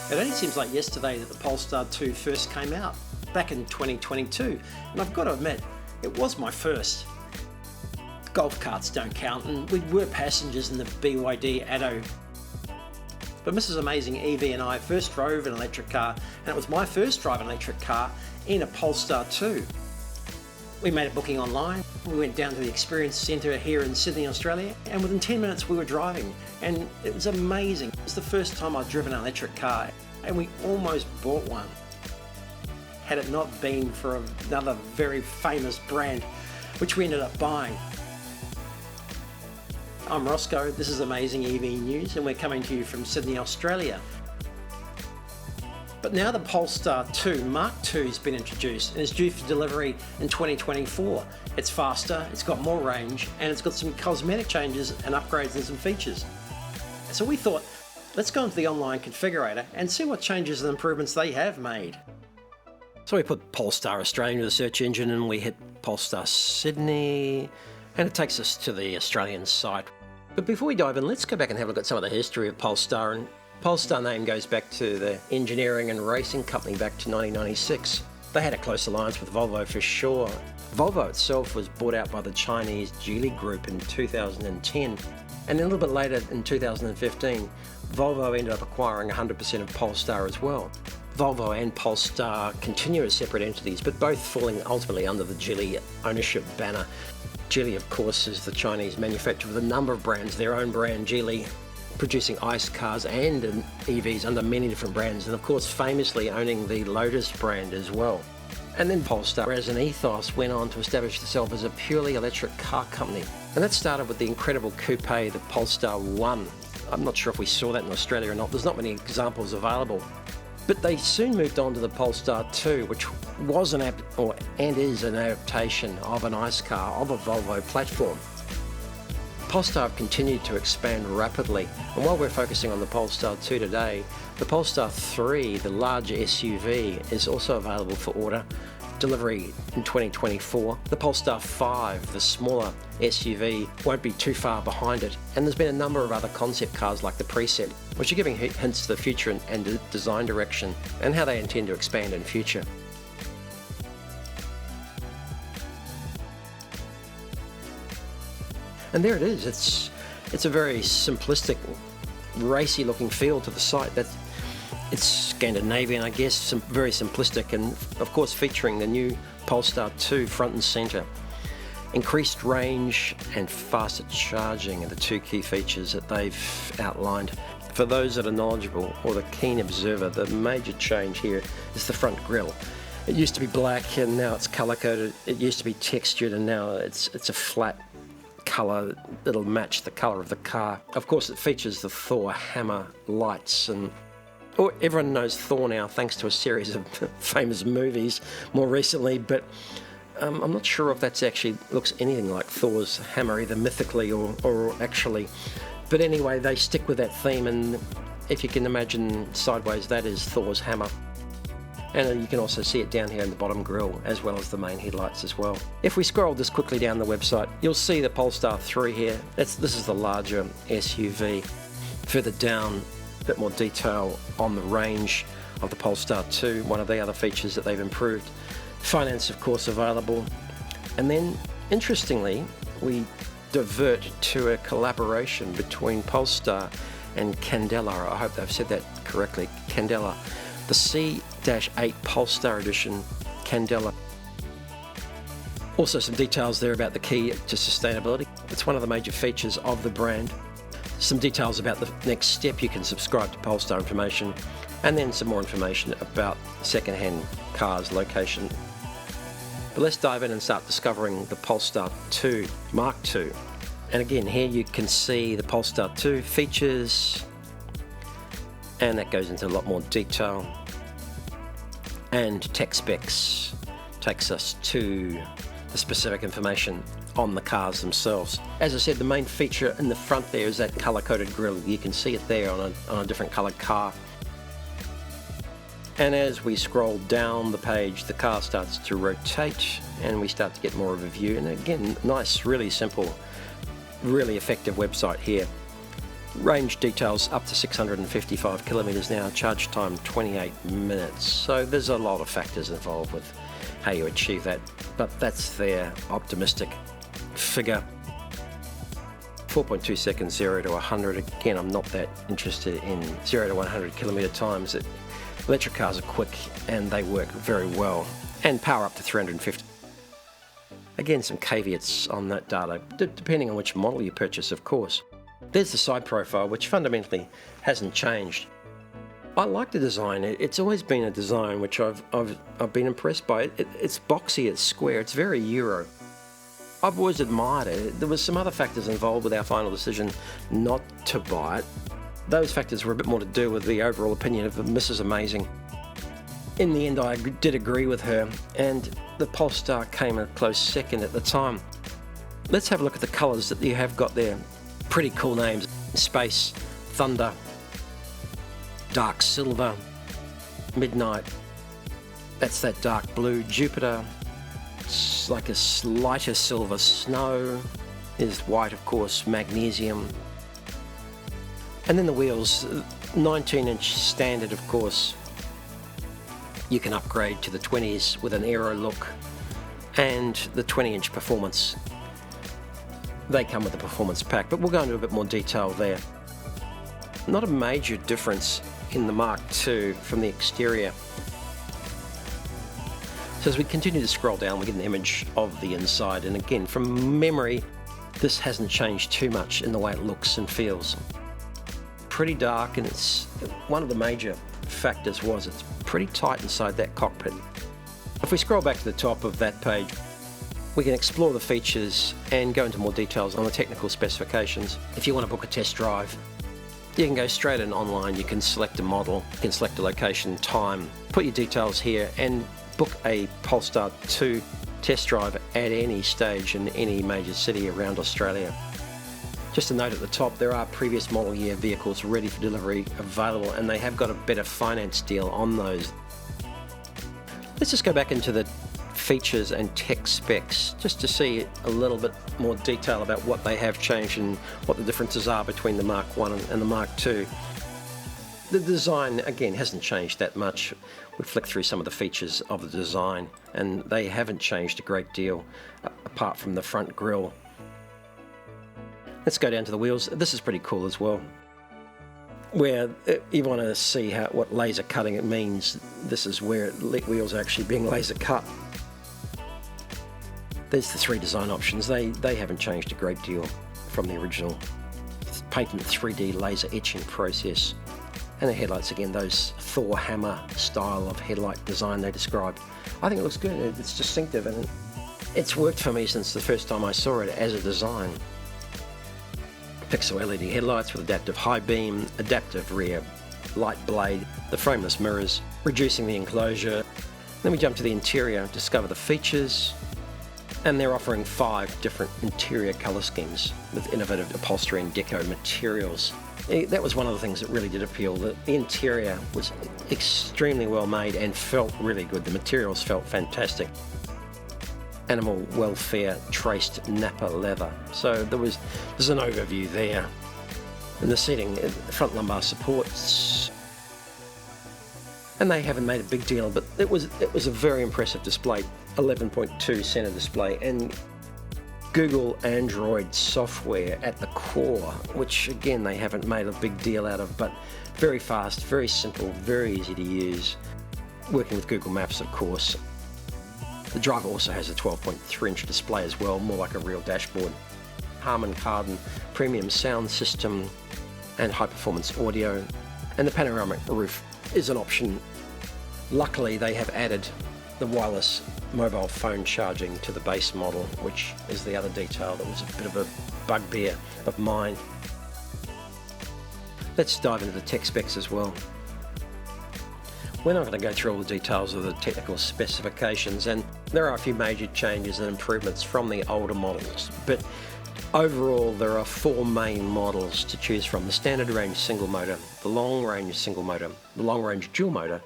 It only seems like yesterday that the Polestar 2 first came out, back in 2022, and I've got to admit, it was my first. Golf carts don't count, and we were passengers in the BYD Atto. But Mrs. Amazing EV and I first drove an electric car, and it was my first drive an electric car in a Polestar 2. We made a booking online, we went down to the Experience Centre here in Sydney, Australia, and within 10 minutes we were driving, and it was amazing. It was the first time I'd driven an electric car, and we almost bought one. Had it not been for another very famous brand, which we ended up buying. I'm Roscoe, this is Amazing EV News, and we're coming to you from Sydney, Australia. But now the Polestar 2 Mark II has been introduced and is due for delivery in 2024. It's faster, it's got more range, and it's got some cosmetic changes and upgrades and some features. So we thought, let's go into the online configurator and see what changes and improvements they have made. So we put Polestar Australia into the search engine and we hit Polestar Sydney, and it takes us to the Australian site. But before we dive in, let's go back and have a look at some of the history of Polestar. And Polestar name goes back to the engineering and racing company back to 1996. They had a close alliance with Volvo for sure. Volvo itself was bought out by the Chinese Geely Group in 2010, and then a little bit later in 2015, Volvo ended up acquiring 100% of Polestar as well. Volvo and Polestar continue as separate entities, but both falling ultimately under the Geely ownership banner. Geely, of course, is the Chinese manufacturer with a number of brands, their own brand Geely, producing ICE cars and EVs under many different brands, and of course famously owning the Lotus brand as well. And then Polestar as an ethos went on to establish itself as a purely electric car company, and that started with the incredible coupe, the Polestar 1. I'm not sure if we saw that in Australia or not, there's not many examples available. But they soon moved on to the Polestar 2, which was and is an adaptation of an ICE car of a Volvo platform. Polestar have continued to expand rapidly, and while we're focusing on the Polestar 2 today, the Polestar 3, the large SUV, is also available for order, delivery in 2024. The Polestar 5, the smaller SUV, won't be too far behind it, and there's been a number of other concept cars like the Preset, which are giving hints to the future and design direction, and how they intend to expand in future. And there it is. It's a very simplistic, racy looking feel to the site. It's Scandinavian, I guess, very simplistic, and of course featuring the new Polestar 2 front and centre. Increased range and faster charging are the two key features that they've outlined. For those that are knowledgeable or the keen observer, the major change here is the front grille. It used to be black and now it's colour coded. It used to be textured and now it's a flat colour that'll match the colour of the car. Of course it features the Thor hammer lights, and everyone knows Thor now thanks to a series of famous movies more recently, but I'm not sure if that's actually looks anything like Thor's hammer, either mythically or actually. But anyway, they stick with that theme, and if you can imagine sideways, that is Thor's hammer. And you can also see it down here in the bottom grille, as well as the main headlights as well. If we scroll just quickly down the website, you'll see the Polestar 3 here. This is the larger SUV. Further down, a bit more detail on the range of the Polestar 2, one of the other features that they've improved. Finance, of course, available. And then, interestingly, we divert to a collaboration between Polestar and Candela. I hope I've said that correctly, Candela. The C-8 Polestar Edition Candela. Also some details there about the key to sustainability. It's one of the major features of the brand. Some details about the next step. You can subscribe to Polestar information, and then some more information about second-hand cars location. But let's dive in and start discovering the Polestar 2 Mark II. And again, here you can see the Polestar 2 features, and that goes into a lot more detail. And tech specs takes us to the specific information on the cars themselves. As I said, the main feature in the front there is that colour-coded grille. You can see it there on a different coloured car. And as we scroll down the page, the car starts to rotate and we start to get more of a view. And again, nice, really simple, really effective website here. Range details up to 655 kilometres now, charge time 28 minutes. So there's a lot of factors involved with how you achieve that, but that's their optimistic figure. 4.2 seconds 0 to 100. Again, I'm not that interested in 0 to 100 kilometre times. Electric cars are quick and they work very well, and power up to 350. Again, some caveats on that data, depending on which model you purchase, of course. There's the side profile, which fundamentally hasn't changed. I like the design. It's always been a design which I've been impressed by. It's boxy, it's square, it's very Euro. I've always admired it. There was some other factors involved with our final decision not to buy it. Those factors were a bit more to do with the overall opinion of Mrs. Amazing. In the end, I did agree with her, and the Polestar came a close second at the time. Let's have a look at the colours that you have got there. Pretty cool names: Space, Thunder, Dark Silver, Midnight, that's that dark blue. Jupiter, it's like a lighter silver. Snow is white, of course. Magnesium. And then the wheels, 19-inch standard, of course. You can upgrade to the 20s with an aero look, and the 20-inch performance. They come with a performance pack, but we'll go into a bit more detail there. Not a major difference in the Mark II from the exterior. So as we continue to scroll down, we get an image of the inside, and again, from memory, this hasn't changed too much in the way it looks and feels. Pretty dark, and it's one of the major factors was it's pretty tight inside that cockpit. If we scroll back to the top of that page, we can explore the features and go into more details on the technical specifications. If you want to book a test drive, you can go straight in online. You can select a model, you can select a location, time, put your details here, and book a Polestar 2 test drive at any stage in any major city around Australia. Just a note at the top, there are previous model year vehicles ready for delivery available, and they have got a better finance deal on those. Let's just go back into the features and tech specs just to see a little bit more detail about what they have changed and what the differences are between the Mark I and the Mark II. The design, again, hasn't changed that much. We flick through some of the features of the design, and they haven't changed a great deal apart from the front grille. Let's go down to the wheels. This is pretty cool as well. Where you want to see what laser cutting it means, this is where wheels are actually being laser cut. There's the three design options. They haven't changed a great deal from the original. Patent 3D laser etching process. And the headlights, again, those Thor hammer style of headlight design they described. I think it looks good. It's distinctive, and it's worked for me since the first time I saw it as a design. Pixel LED headlights with adaptive high beam, adaptive rear light blade, the frameless mirrors, reducing the enclosure. Then we jump to the interior, discover the features, and they're offering 5 different interior colour schemes with innovative upholstery and deco materials. That was one of the things that really did appeal. The interior was extremely well made and felt really good. The materials felt fantastic. Animal welfare traced Napa leather. So there's an overview there. And the seating, front lumbar supports. And they haven't made a big deal, but it was a very impressive display. 11.2 center display, and Google Android software at the core, which again they haven't made a big deal out of, but very fast, very simple, very easy to use. Working with Google Maps, of course. The driver also has a 12.3-inch display as well, more like a real dashboard. Harman Kardon premium sound system and high-performance audio. And the panoramic roof is an option. Luckily, they have added the wireless mobile phone charging to the base model, which is the other detail that was a bit of a bugbear of mine. Let's dive into the tech specs as well. We're not going to go through all the details of the technical specifications, and there are a few major changes and improvements from the older models, but overall there are 4 main models to choose from: the standard range single motor, the long range single motor, the long range dual motor,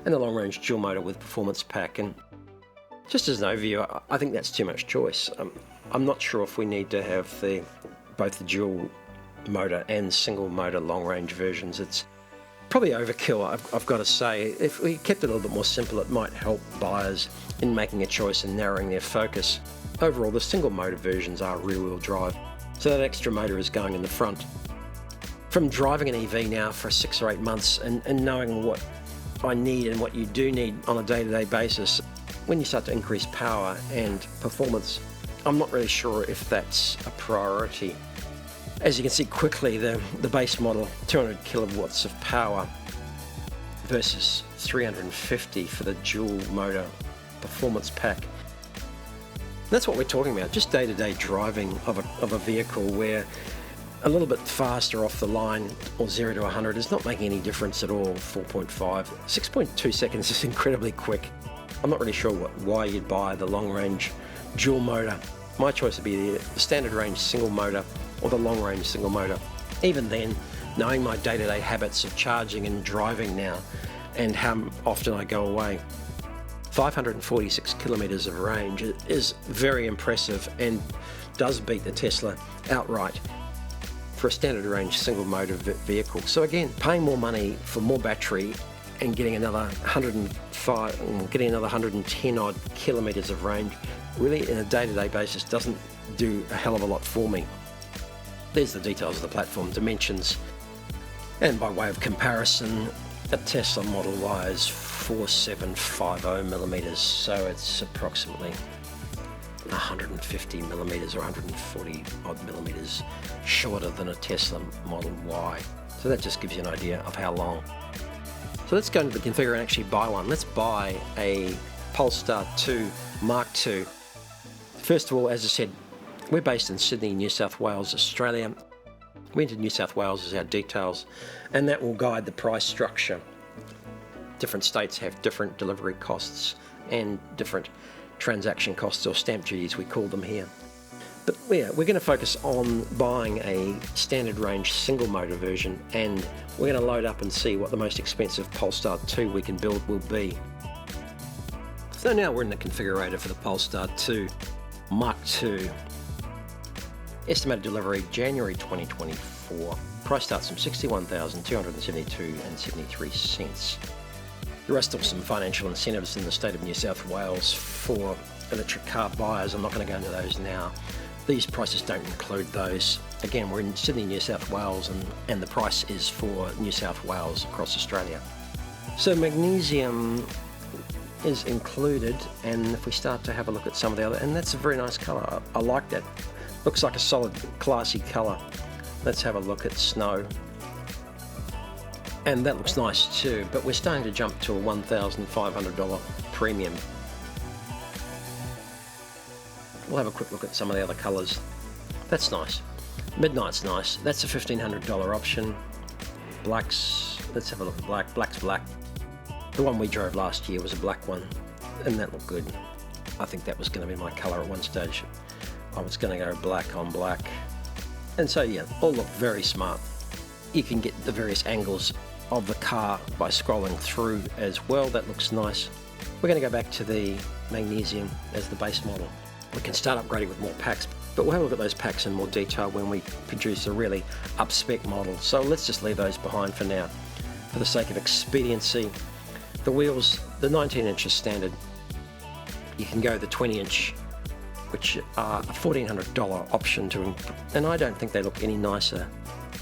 and the long range dual motor with performance pack. And just as an overview, I think that's too much choice. I'm not sure if we need to have both the dual motor and single motor long range versions. It's probably overkill, I've got to say. If we kept it a little bit more simple, it might help buyers in making a choice and narrowing their focus. Overall, the single motor versions are rear-wheel drive, so that extra motor is going in the front. From driving an EV now for 6 or 8 months and knowing what I need and what you do need on a day-to-day basis, when you start to increase power and performance, I'm not really sure if that's a priority. As you can see quickly, the base model, 200 kilowatts of power versus 350 for the dual motor performance pack. That's what we're talking about, just day-to-day driving of a vehicle where a little bit faster off the line, or 0 to 100, is not making any difference at all. 4.5, 6.2 seconds is incredibly quick. I'm not really sure why you'd buy the long-range dual motor. My choice would be the standard range single motor or the long range single motor. Even then, knowing my day-to-day habits of charging and driving now and how often I go away, 546 kilometers of range is very impressive and does beat the Tesla outright for a standard range single motor vehicle. So again, paying more money for more battery and getting another 110 odd kilometers of range really in a day-to-day basis doesn't do a hell of a lot for me. There's the details of the platform dimensions, and by way of comparison, a Tesla Model Y is 4750 millimeters, so it's approximately 150 millimeters or 140 odd millimeters shorter than a Tesla Model Y. So that just gives you an idea of how long. So let's go into the configurator and actually buy one. Let's buy a Polestar 2 Mark II. First of all, as I said, we're based in Sydney, New South Wales, Australia. We entered New South Wales as our details, and that will guide the price structure. Different states have different delivery costs and different transaction costs, or stamp duties we call them here. But yeah, we're going to focus on buying a standard range single motor version, and we're going to load up and see what the most expensive Polestar 2 we can build will be. So now we're in the configurator for the Polestar 2 Mark II. Estimated delivery January 2024. Price starts from $61,272.73. There are still some financial incentives in the state of New South Wales for electric car buyers. I'm not going to go into those now. These prices don't include those. Again, we're in Sydney, New South Wales, and the price is for New South Wales across Australia. So magnesium is included, and if we start to have a look at some of the other, and that's a very nice colour. I like that. Looks like a solid, classy colour. Let's have a look at snow. And that looks nice too, but we're starting to jump to a $1,500 premium. We'll have a quick look at some of the other colours. That's nice. Midnight's nice. That's a $1,500 option. Blacks, let's have a look at black. Black's black. The one we drove last year was a black one, and that looked good. I think that was going to be my colour at one stage. I was going to go black on black. And so yeah, all look very smart. You can get the various angles of the car by scrolling through as well. That looks nice. We're going to go back to the magnesium as the base model. We can start upgrading with more packs, but we'll have a look at those packs in more detail when we produce a really up-spec model. So let's just leave those behind for now. For the sake of expediency, the wheels, the 19-inch is standard. You can go the 20-inch, which are a $1,400 option to, and I don't think they look any nicer.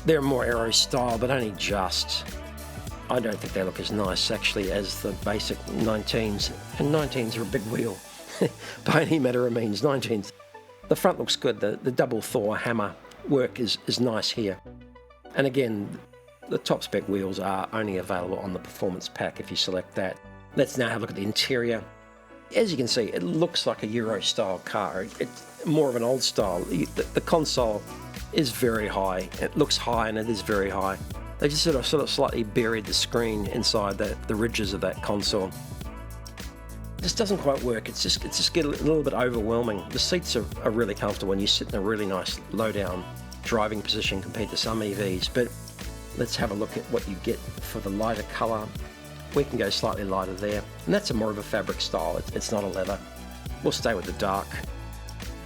They're more aero style, but only just. I don't think they look as nice actually as the basic 19s, and 19s are a big wheel by any matter of means. 19s. The front looks good. The double Thor hammer work is nice here. And again, the top spec wheels are only available on the performance pack if you select that. Let's now have a look at the interior. As you can see, it looks like a Euro style car. It's more of an old style. The console is very high. It looks high and it is very high. They just sort of slightly buried the screen inside the ridges of that console. This doesn't quite work. It's just get a little bit overwhelming. The seats are really comfortable and you sit in a really nice low down driving position compared to some EVs. But let's have a look at what you get for the lighter colour. We can go slightly lighter there, and that's more of a fabric style. It's not a leather. We'll stay with the dark.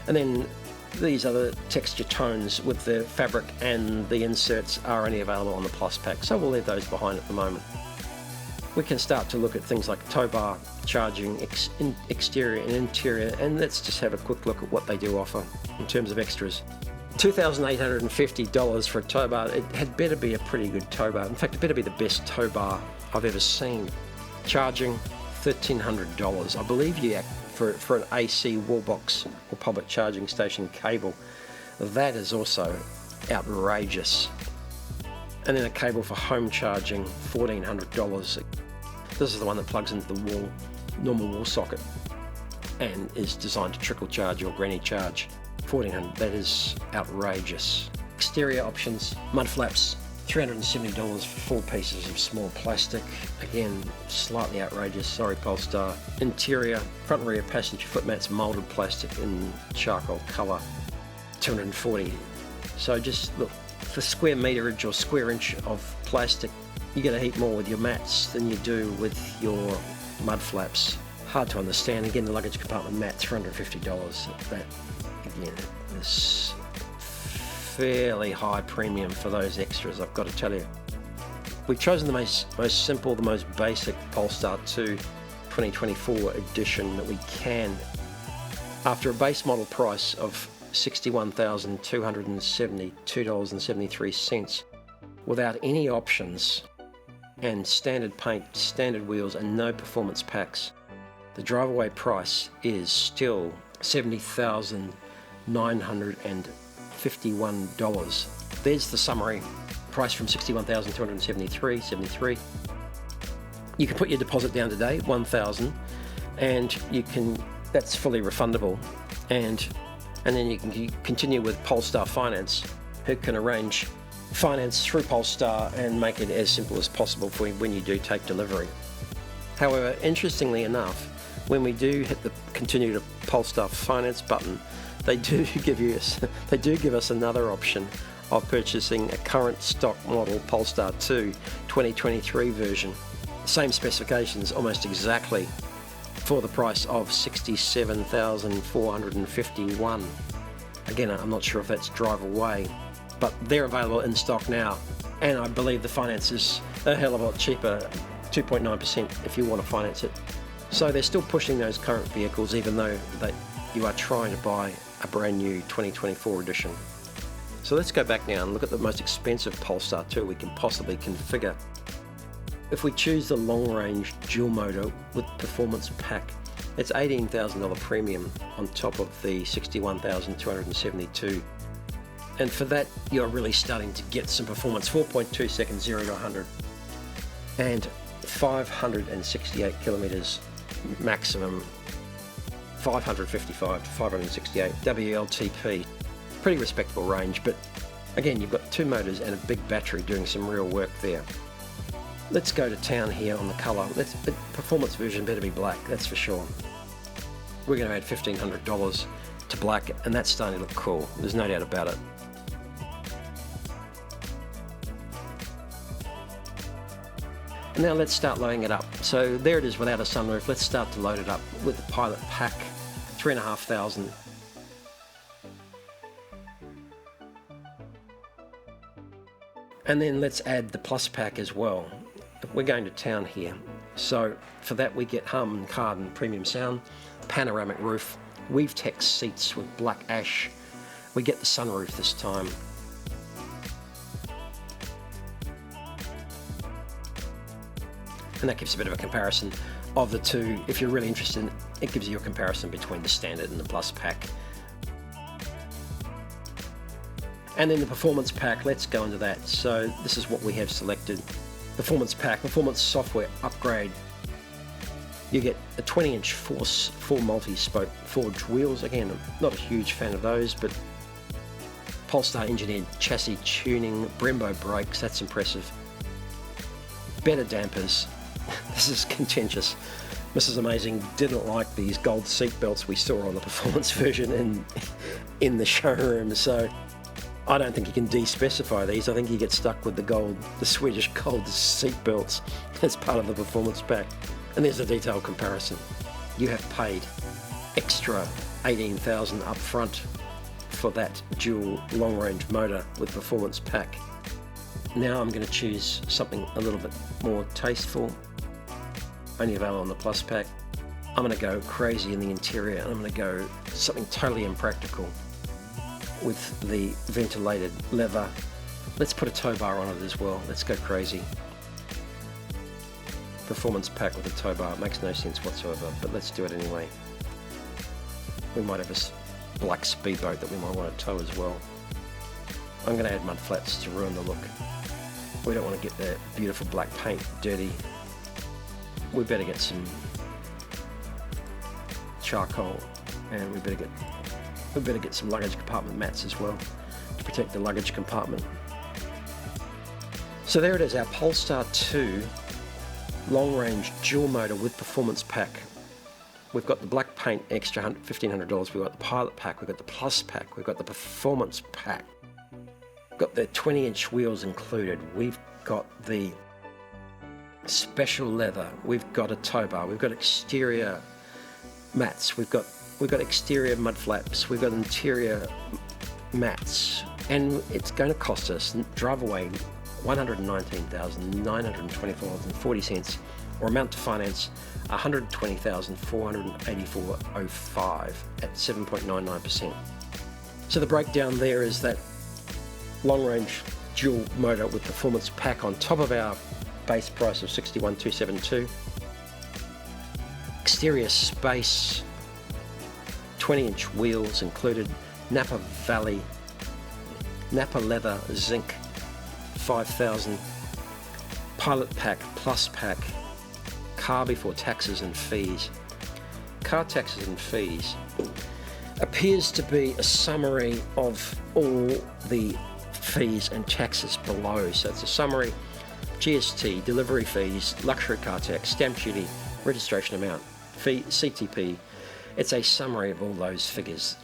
And then These other texture tones with the fabric and the inserts are only available on the Plus pack, so we'll leave those behind at the moment. We can start to look at things like tow bar, charging, exterior and interior, and let's just have a quick look at what they do offer in terms of extras. $2,850 for a tow bar. It had better be a pretty good tow bar. In fact, it better be the best tow bar I've ever seen. Charging, $1,300. I believe for an AC wall box or public charging station cable, that is also outrageous. And then a cable for home charging, $1,400. This is the one that plugs into the wall, normal wall socket, and is designed to trickle charge or granny charge. $1,400, that is outrageous. Exterior options, mud flaps, $370 for 4 pieces of small plastic. Again, slightly outrageous, sorry Polestar. Interior, front and rear passenger foot mats, moulded plastic in charcoal colour, $240. So just look, for square meterage or square inch of plastic, you get a heap more with your mats than you do with your mud flaps. Hard to understand. Again, the luggage compartment mat, $350. That, again, is fairly high premium for those extras, I've got to tell you. We've chosen the most simple, the most basic Polestar 2 2024 edition that we can. After a base model price of $61,272.73 without any options and standard paint, standard wheels and no performance packs, the drive-away price is still $70,951. There's the summary price from $61,273.73. You can put your deposit down today, $1,000, and you can, that's fully refundable, and then you can continue with Polestar Finance, who can arrange finance through Polestar and make it as simple as possible for you when you do take delivery. However, interestingly enough, when we do hit the continue to Polestar Finance button, they do give us another option of purchasing a current stock model Polestar 2 2023 version. Same specifications, almost exactly, for the price of $67,451. Again, I'm not sure if that's drive away, but they're available in stock now, and I believe the finance is a hell of a lot cheaper, 2.9% if you want to finance it. So they're still pushing those current vehicles, even though you are trying to buy a brand new 2024 edition. So let's go back now and look at the most expensive Polestar 2 we can possibly configure. If we choose the long-range dual motor with performance pack, it's $18,000 premium on top of the $61,272. And for that, you're really starting to get some performance. 4.2 seconds 0 to 100, and 568 kilometers maximum, 555 to 568 WLTP. Pretty respectable range, but again, you've got 2 motors and a big battery doing some real work there. Let's go to town here on the colour. The performance version better be black, that's for sure. We're going to add $1,500 to black, and that's starting to look cool. There's no doubt about it. And now let's start loading it up. So there it is without a sunroof. Let's start to load it up with the Pilot Pack, $3,500. And then let's add the Plus Pack as well. We're going to town here. So for that we get Harman Kardon premium sound, panoramic roof, Weave-Tex seats with black ash. We get the sunroof this time. And that gives a bit of a comparison of the two. If you're really interested, it gives you a comparison between the standard and the Plus Pack. And then the Performance Pack, let's go into that. So this is what we have selected. Performance Pack, Performance Software Upgrade. You get a 20-inch four multi-spoke forged wheels. Again, I'm not a huge fan of those, but Polestar engineered chassis tuning, Brembo brakes, that's impressive. Better dampers. This is contentious. Mrs. Amazing didn't like these gold seat belts we saw on the performance version in the showroom, so I don't think you can de-specify these. I think you get stuck with the Swedish gold seat belts as part of the performance pack. And there's a detailed comparison. You have paid extra $18,000 up front for that dual long-range motor with performance pack. Now I'm going to choose something a little bit more tasteful, only available on the Plus pack. I'm going to go crazy in the interior, and I'm going to go something totally impractical with the ventilated leather. Let's put a tow bar on it as well. Let's go crazy. Performance pack with a tow bar. It makes no sense whatsoever, but let's do it anyway. We might have a black speedboat that we might want to tow as well. I'm going to add mud flats to ruin the look. We don't want to get the beautiful black paint dirty. We better get some charcoal, and we better get some luggage compartment mats as well to protect the luggage compartment. So there it is, our Polestar 2 long-range dual motor with performance pack. We've got the black paint extra $1,500. We've got the pilot pack, we've got the Plus pack, we've got the performance pack. We've got the 20-inch wheels included. We've got the special leather. We've got a tow bar. We've got exterior mats. We've got exterior mud flaps. We've got interior mats, and it's going to cost us drive away $119,924.40, or amount to finance $120,484.05 at 7.99%. So the breakdown there is that long-range dual motor with performance pack on top of our base price of $61,272. Exterior space, 20-inch wheels included, Napa leather zinc 5,000, pilot pack, Plus pack, car before taxes and fees. Car taxes and fees appears to be a summary of all the fees and taxes below. So it's a summary: GST, delivery fees, luxury car tax, stamp duty, registration amount, fee, CTP. It's a summary of all those figures.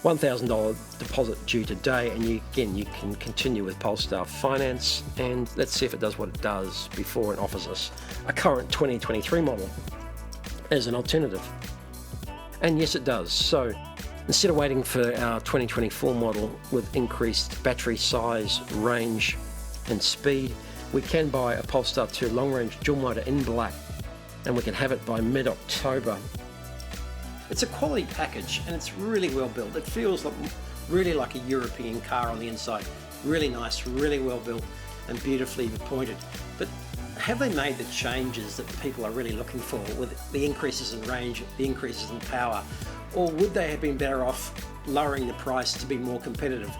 $1,000 deposit due today, and you can continue with Polestar Finance, and let's see if it does what it does before it offers us a current 2023 model as an alternative. And yes, it does. So instead of waiting for our 2024 model with increased battery size, range and speed, we can buy a Polestar 2 long-range dual motor in black, and we can have it by mid-October. It's a quality package, and it's really well built. It feels really like a European car on the inside. Really nice, really well built, and beautifully pointed. But have they made the changes that people are really looking for, with the increases in range, the increases in power? Or would they have been better off lowering the price to be more competitive?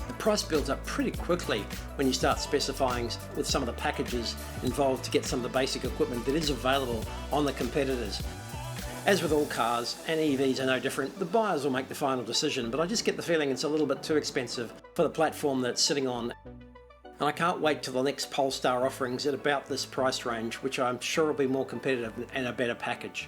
The price builds up pretty quickly when you start specifying with some of the packages involved to get some of the basic equipment that is available on the competitors. As with all cars, and EVs are no different, the buyers will make the final decision, but I just get the feeling it's a little bit too expensive for the platform that it's sitting on. And I can't wait till the next Polestar offerings at about this price range, which I'm sure will be more competitive and a better package.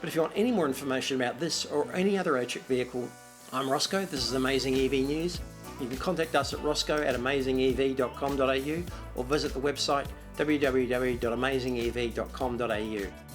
But if you want any more information about this or any other electric vehicle, I'm Roscoe, this is Amazing EV News. You can contact us at roscoe@amazingev.com.au or visit the website www.amazingev.com.au.